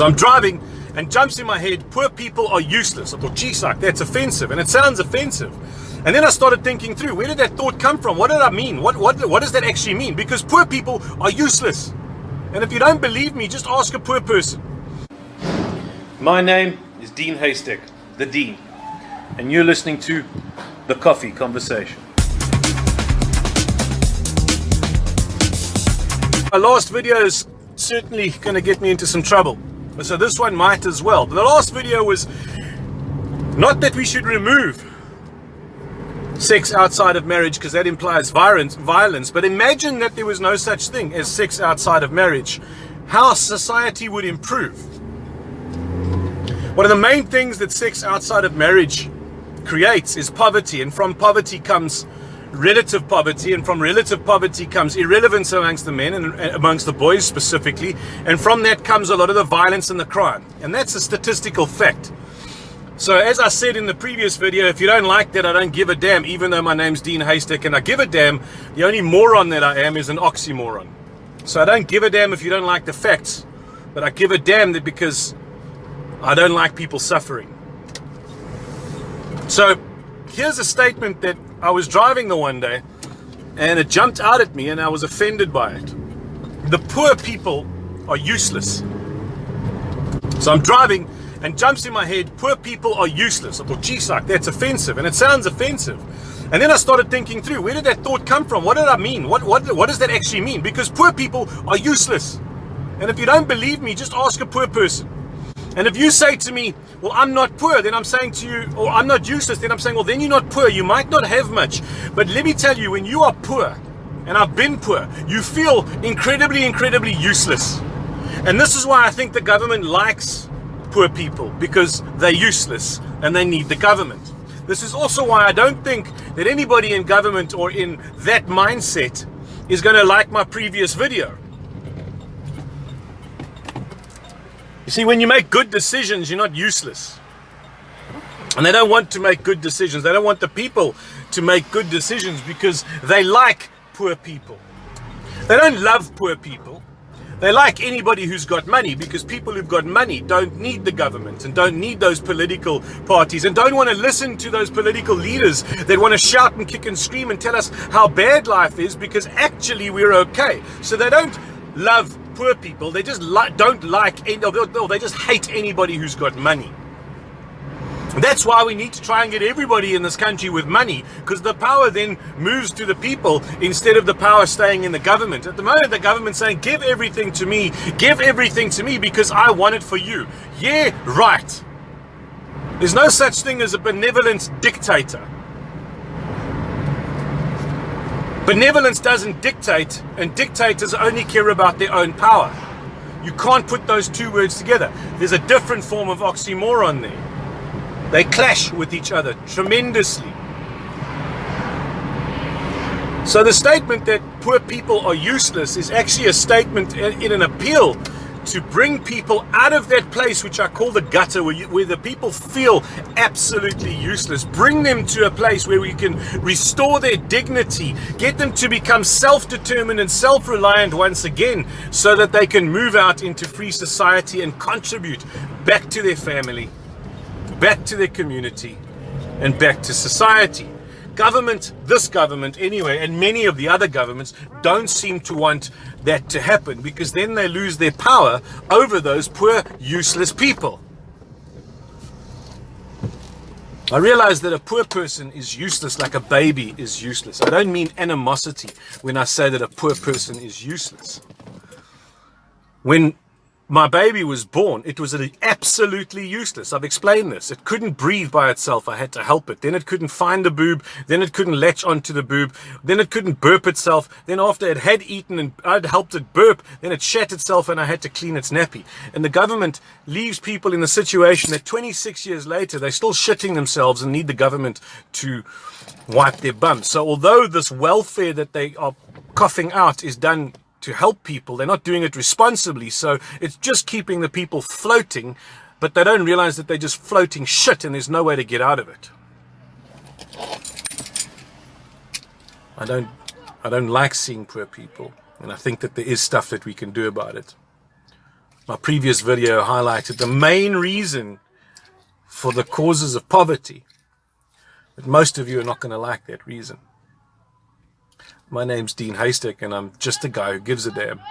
So I'm driving and jumps in my head, poor people are useless. I thought, geez, that's offensive, and it sounds offensive. And then I started thinking through, where did that thought come from? What did I mean? What does that actually mean? Because poor people are useless. And if you don't believe me, just ask a poor person. My name is Dean Haystack, the Dean, and you're listening to The Coffee Conversation. My last video is certainly going to get me into some trouble, so this one might as well. The last video was not that we should remove sex outside of marriage, because that implies violence, but imagine that there was no such thing as sex outside of marriage. How society would improve. One of the main things that sex outside of marriage creates is poverty, and from poverty comes relative poverty, and from relative poverty comes irrelevance amongst the men and amongst the boys specifically, and from that comes a lot of the violence and the crime, and that's a statistical fact. So as I said in the previous video, if you don't like that, I don't give a damn, even though my name's Dean Haystack and I give a damn. The only moron that I am is an oxymoron. So I don't give a damn if you don't like the facts, but I give a damn that because I don't like people suffering. So here's a statement that I was driving the one day and it jumped out at me and I was offended by it. The poor people are useless. So I'm driving and jumps in my head, poor people are useless. I thought, geez, that's offensive, and it sounds offensive. And then I started thinking through, where did that thought come from? What did I mean? What does that actually mean? Because poor people are useless. And if you don't believe me, just ask a poor person. And if you say to me, well, I'm not poor, then I'm saying to you, or I'm not useless, then I'm saying, well, then you're not poor. You might not have much. But let me tell you, when you are poor, and I've been poor, you feel incredibly, incredibly useless. And this is why I think the government likes poor people, because they're useless and they need the government. This is also why I don't think that anybody in government or in that mindset is going to like my previous video. You see, when you make good decisions, you're not useless. And they don't want to make good decisions. They don't want the people to make good decisions because they like poor people. They don't love poor people. They like anybody who's got money, because people who've got money don't need the government and don't need those political parties and don't want to listen to those political leaders that want to shout and kick and scream and tell us how bad life is, because actually we're okay. So they don't love poor people. They just don't like, or they just hate anybody who's got money. That's why we need to try and get everybody in this country with money, because the power then moves to the people instead of the power staying in the government. At the moment, the government's saying, give everything to me because I want it for you. Yeah, right. There's no such thing as a benevolent dictator. Benevolence doesn't dictate, and dictators only care about their own power. You can't put those two words together. There's a different form of oxymoron there. They clash with each other tremendously. So the statement that poor people are useless is actually a statement in an appeal to bring people out of that place which I call the gutter, where the people feel absolutely useless. Bring them to a place where we can restore their dignity, get them to become self-determined and self-reliant once again, so that they can move out into free society and contribute back to their family, back to their community, and back to society. Government, this government anyway, and many of the other governments don't seem to want that to happen, because then they lose their power over those poor, useless people. I realize that a poor person is useless like a baby is useless. I don't mean animosity when I say that a poor person is useless. When my baby was born, it was absolutely useless. I've explained this. It couldn't breathe by itself. I had to help it. Then it couldn't find the boob. Then it couldn't latch onto the boob. Then it couldn't burp itself. Then after it had eaten and I'd helped it burp, then it shat itself and I had to clean its nappy. And the government leaves people in the situation that 26 years later, they're still shitting themselves and need the government to wipe their bums. So although this welfare that they are coughing out is done to help people, they're not doing it responsibly. So it's just keeping the people floating, but they don't realize that they're just floating shit and there's no way to get out of it. I don't like seeing poor people, and I think that there is stuff that we can do about it. My previous video highlighted the main reason for the causes of poverty. But most of you are not going to like that reason. My name's Dean Haystack, and I'm just a guy who gives a damn.